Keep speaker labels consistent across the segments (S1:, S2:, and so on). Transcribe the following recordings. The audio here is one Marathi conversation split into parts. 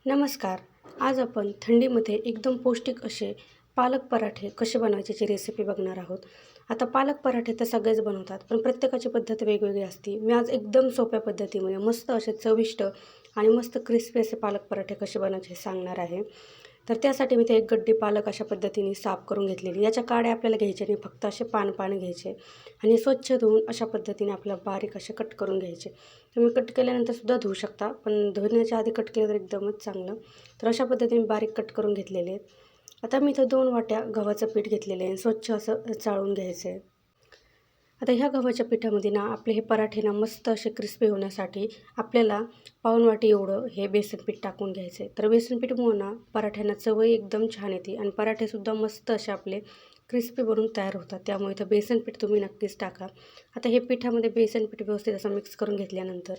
S1: नमस्कार. आज आपण थंडीमध्ये एकदम पौष्टिक असे पालक पराठे कसे बनवायचे याची रेसिपी बघणार आहोत. आता पालक पराठे तर सगळेच बनवतात, पण प्रत्येकाची पद्धत वेगवेगळी असते. मी आज एकदम सोप्या पद्धतीमध्ये मस्त असे चविष्ट आणि मस्त क्रिस्पी असे पालक पराठे कसे बनवायचे हे सांगणार आहे. तर त्यासाठी मी ते एक गड्डी पालक अशा पद्धतीने साफ करून घेतलेली. याच्या काड्या आपल्याला घ्यायचे नाही, फक्त असे पान घ्यायचे आणि स्वच्छ धुवून अशा पद्धतीने आपल्याला बारीक असे कट करून घ्यायचे. तुम्ही कट केल्यानंतर सुद्धा धुवू शकता, पण धुण्याच्या आधी कट केलं तर एकदमच चांगलं. तर अशा पद्धतीने बारीक कट करून घेतलेले आहेत. आता मी इथं 2 वाट्या गव्हाचं पीठ घेतलेलं आहे. स्वच्छ असं चाळून घ्यायचं आहे. आता ह्या गव्हाच्या पिठामध्ये ना आपले हे पराठे ना मस्त असे क्रिस्पी होण्यासाठी आपल्याला पाऊण वाटी एवढं हे बेसन पीठ टाकून घ्यायचं आहे. तर बेसन पीठमुळं ना पराठ्यांना चवही एकदम छान येते आणि पराठेसुद्धा मस्त असे आपले क्रिस्पी बनून तयार होतात. त्यामुळे इथं बेसन पीठ तुम्ही नक्कीच टाका. आता हे पिठामध्ये बेसन पीठ व्यवस्थित असं मिक्स करून घेतल्यानंतर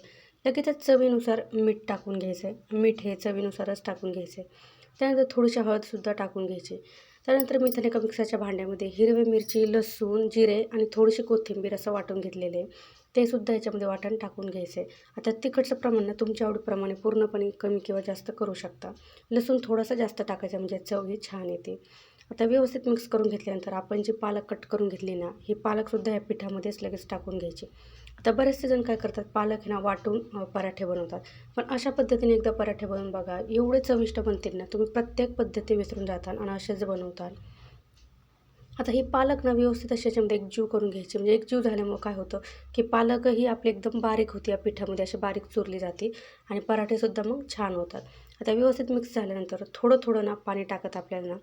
S1: लगेचच चवीनुसार मीठ टाकून घ्यायचं आहे. मीठ हे चवीनुसारच टाकून घ्यायचं आहे. त्यानंतर थोडीशी हळदसुद्धा टाकून घ्यायची. त्यानंतर मी इथं एका मिक्सरच्या भांड्यामध्ये हिरवी मिरची, लसूण, जिरे आणि थोडीशी कोथिंबीर असं वाटून घेतलेले आहे. ते सुद्धा याच्यामध्ये वाटण टाकून घ्यायचं आहे. आता तिखटचं प्रमाण ना तुमच्या आवडीप्रमाणे पूर्णपणे कमी किंवा जास्त करू शकता. लसूण थोडासा जास्त टाकायचा म्हणजे चव ही छान येते. आता व्यवस्थित मिक्स करून घेतल्यानंतर आपण जी पालक कट करून घेतली ना, ही पालकसुद्धा या पिठामध्येच लगेच टाकून घ्यायची. आता बरेचसे जण काय करतात, पालक हे ना वाटून पराठे बनवतात. पण अशा पद्धतीने एकदा पराठे बनवून बघा. एवढे चविष्ट बनतील ना, तुम्ही प्रत्येक पद्धती विसरून जाताल आणि असेच बनवताल. आता ही पालक ना व्यवस्थित अशी याच्यामध्ये एकजीव करून घ्यायची. म्हणजे एकजीव झाल्यामुळं काय होतं, की पालकही आपली एकदम बारीक होती या पिठामध्ये अशी बारीक चुरली जाते आणि पराठेसुद्धा मग छान होतात. आता व्यवस्थित मिक्स झाल्यानंतर थोडं ना पाणी टाकत आपल्याला ना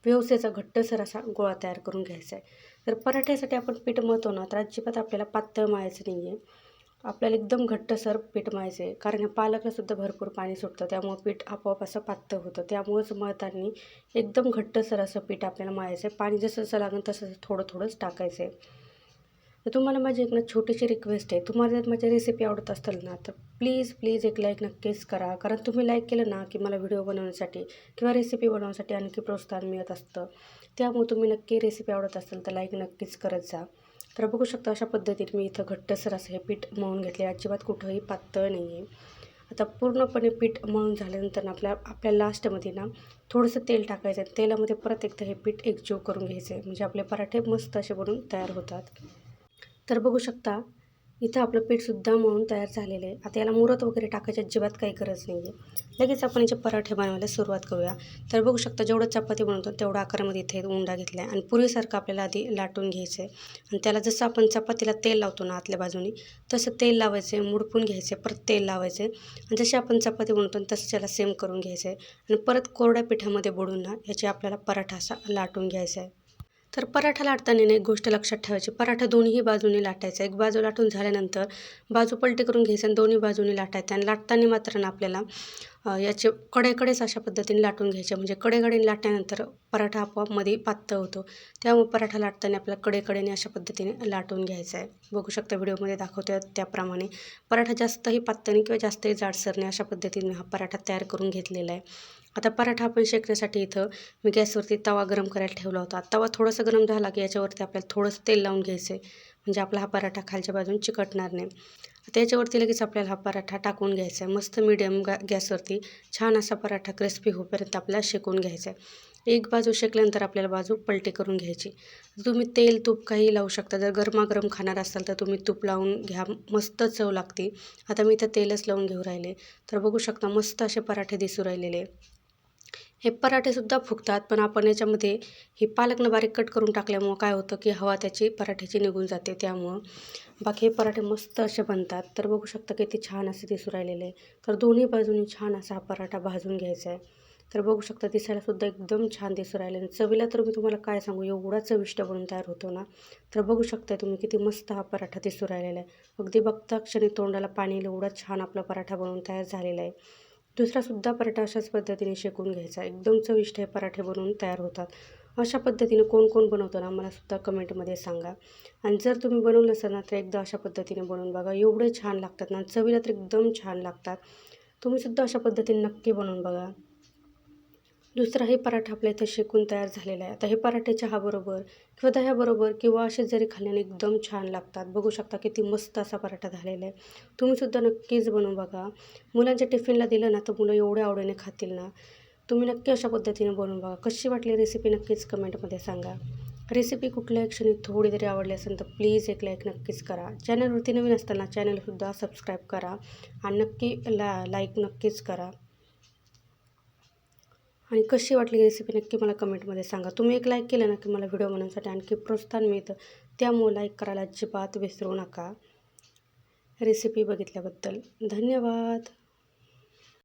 S1: व्यवस्थित घट्टसर असा गोळा तयार करून घ्यायचा आहे. तर पराठ्यासाठी आपण पीठ मळतो ना, तर अजिबात आपल्याला पातळ मळायचं नाही आहे. आपल्याला एकदम घट्टसर पीठ मळायचं आहे. कारण या पालकलासुद्धा भरपूर पाणी सुटतं, त्यामुळं पीठ आपोआप असं पातळ होतं. त्यामुळंच मळताना एकदम घट्टसर असं पीठ आपल्याला मळायचं आहे. पाणी जसं लागेल तसं थोडंच टाकायचं आहे. तर तुम्हाला माझी एक ना छोटीशी रिक्वेस्ट आहे. तुम्हाला जर माझी रेसिपी आवडत असेल ना, तर प्लीज एक लाईक नक्कीच करा. कारण तुम्ही लाईक केलं ना, की मला व्हिडिओ बनवण्यासाठी किंवा रेसिपी बनवण्यासाठी आणखी प्रोत्साहन मिळत असतं. त्यामुळे तुम्ही नक्की रेसिपी आवडत असेल तर लाईक नक्कीच करत जा. तर बघू शकता अशा पद्धतीने मी इथं घट्टसर असं हे पीठ मळून घेतले. अजिबात कुठंही पातळ नाही आहे. आता पूर्णपणे पीठ मळून झाल्यानंतर ना आपल्या लास्टमध्ये ना थोडंसं तेल टाकायचं आहे. तेलामध्ये परत एकदा हे पीठ एकजीव करून घ्यायचं आहे. म्हणजे आपले पराठे मस्त असे बनून तयार होतात. तर बघू शकता इथं आपलं पीठसुद्धा मळून तयार झालेलं आहे. आता याला मुरत वगैरे टाकायची अजिबात काही गरज नाही आहे. लगेच आपण याचे पराठे बनवायला सुरुवात करूया. तर बघू शकता जेवढं चपाती बनवतो तेवढा आकारामध्ये इथे उंडा घेतला आहे आणि पूर्वीसारखं आपल्याला आधी लाटून घ्यायचं आहे आणि त्याला जसं आपण चपातीला तेल लावतो ना आतल्या बाजूनी, तसं तेल लावायचं आहे, मुडपून घ्यायचं आहे, परत तेल लावायचं आहे आणि जशी आपण चपाती बनवतो तसं त्याला सेम करून घ्यायचं आहे आणि परत कोरड्या पिठामध्ये बुडवून ना याची आपल्याला पराठा असा लाटून घ्यायचा आहे. तर पराठा लाटताना एक गोष्ट लक्षात ठेवायची, पराठा दोन्ही बाजूनी लाटायचा. एक बाजू लाटून झाल्यानंतर बाजू पलटी करून घ्यायचं आणि दोन्ही बाजूनी लाटायचं आणि लाटताना मात्र ना आपल्याला याचे कडेकडेच अशा पद्धतीने लाटून घ्यायचे. म्हणजे कडेकडेने लाटल्यानंतर पराठा आपोआप मध्ये पातळ होतो. त्यामुळे पराठा लाटताना आपल्याला कडेकडेने अशा पद्धतीने लाटून घ्यायचा आहे. बघू शकता व्हिडिओमध्ये दाखवते त्याप्रमाणे. पराठा जास्तही पातळ नाही किंवा जास्तही जाडसर नाही अशा पद्धतीने हा पराठा तयार करून घेतलेला आहे. आता पराठा आपण शेकण्यासाठी इथं मी गॅसवरती तवा गरम करायला ठेवला होता. तवा थोडासा गरम झाला की याच्यावरती आपल्याला थोडंसं तेल लावून घ्यायचं आहे. म्हणजे आपला हा पराठा खालच्या बाजून चिकटणार नाही. आता याच्यावरती लगेच आपल्याला हा पराठा टाकून घ्यायचा आहे. मस्त मीडियम गॅसवरती छान असा पराठा क्रिस्पी होईपर्यंत आपल्याला शेकून घ्यायचा आहे. एक बाजू शेकल्यानंतर आपल्याला बाजू पलटी करून घ्यायची. तुम्ही तेल, तूप काही लावू शकता. जर गरमागरम खाणार असाल तर तुम्ही तूप लावून घ्या, मस्त चव लागते. आता मी इथं तेलच लावून घेऊ राहिले. तर बघू शकता मस्त असे पराठे दिसू राहिलेले. हे पराठेसुद्धा फुगतात, पण आपण याच्यामध्ये ही पालकनं बारीक कट करून टाकल्यामुळं काय होतं, की हवा त्याची पराठ्याची निघून जाते. त्यामुळं बाकी हे पराठे मस्त असे बनतात. तर बघू शकता किती छान असे दिसू राहिलेले आहे. तर दोन्ही बाजूनी छान असा हा पराठा भाजून घ्यायचा आहे. तर बघू शकता दिसायलासुद्धा एकदम छान दिसू राहिले आणि चवीला तर मी तुम्हाला काय सांगू, एवढा चविष्ट बनून तयार होतो ना. तर बघू शकता तुम्ही किती मस्त हा पराठा दिसू राहिलेला आहे. अगदी बघता क्षणी तोंडाला पाणी येईल एवढा छान आपला पराठा बनवून तयार झालेला आहे. दुसरासुद्धा पराठा अशाच पद्धतीने शेकून घ्यायचा. एकदम चविष्ट हे पराठे बनवून तयार होतात. अशा पद्धतीने कोण बनवतं ना मलासुद्धा कमेंटमध्ये सांगा. आणि जर तुम्ही बनवलं नसेल ना तर एकदा अशा पद्धतीने बनवून बघा. एवढे छान लागतात ना, चवीला तर एकदम छान लागतात. तुम्हीसुद्धा अशा पद्धतीने नक्की बनवून बघा. दुसराही पराठा आपल्या इथं शेकून तयार झालेला आहे. आता हे पराठे चहाबरोबर किंवा दह्याबरोबर किंवा असेच जरी खाल्ल्याने एकदम छान लागतात. बघू शकता किती मस्त असा पराठा झालेला आहे. तुम्हीसुद्धा नक्कीच बनवून बघा. मुलांच्या टिफिनला दिलं ना तर मुलं एवढ्या आवडीने खातील ना. तुम्ही नक्की अशा पद्धतीने बनवून बघा. कशी वाटली रेसिपी नक्कीच कमेंटमध्ये सांगा. रेसिपी कुठल्याही क्षणी थोडी जरी आवडली असेल तर प्लीज एक लाईक नक्कीच करा. चॅनलवरती नवीन असताना चॅनलसुद्धा सबस्क्राईब करा आणि नक्की लाईक नक्कीच करा. आणि कशी वाटली रेसिपी नक्की मला कमेंटमध्ये सांगा. तुम्ही एक लाईक केलं ना की मला व्हिडिओ बनवण्यासाठी आणखी प्रोत्साहन मिळतं. त्यामुळे लाईक करायला अजिबात विसरू नका. रेसिपी बघितल्याबद्दल धन्यवाद.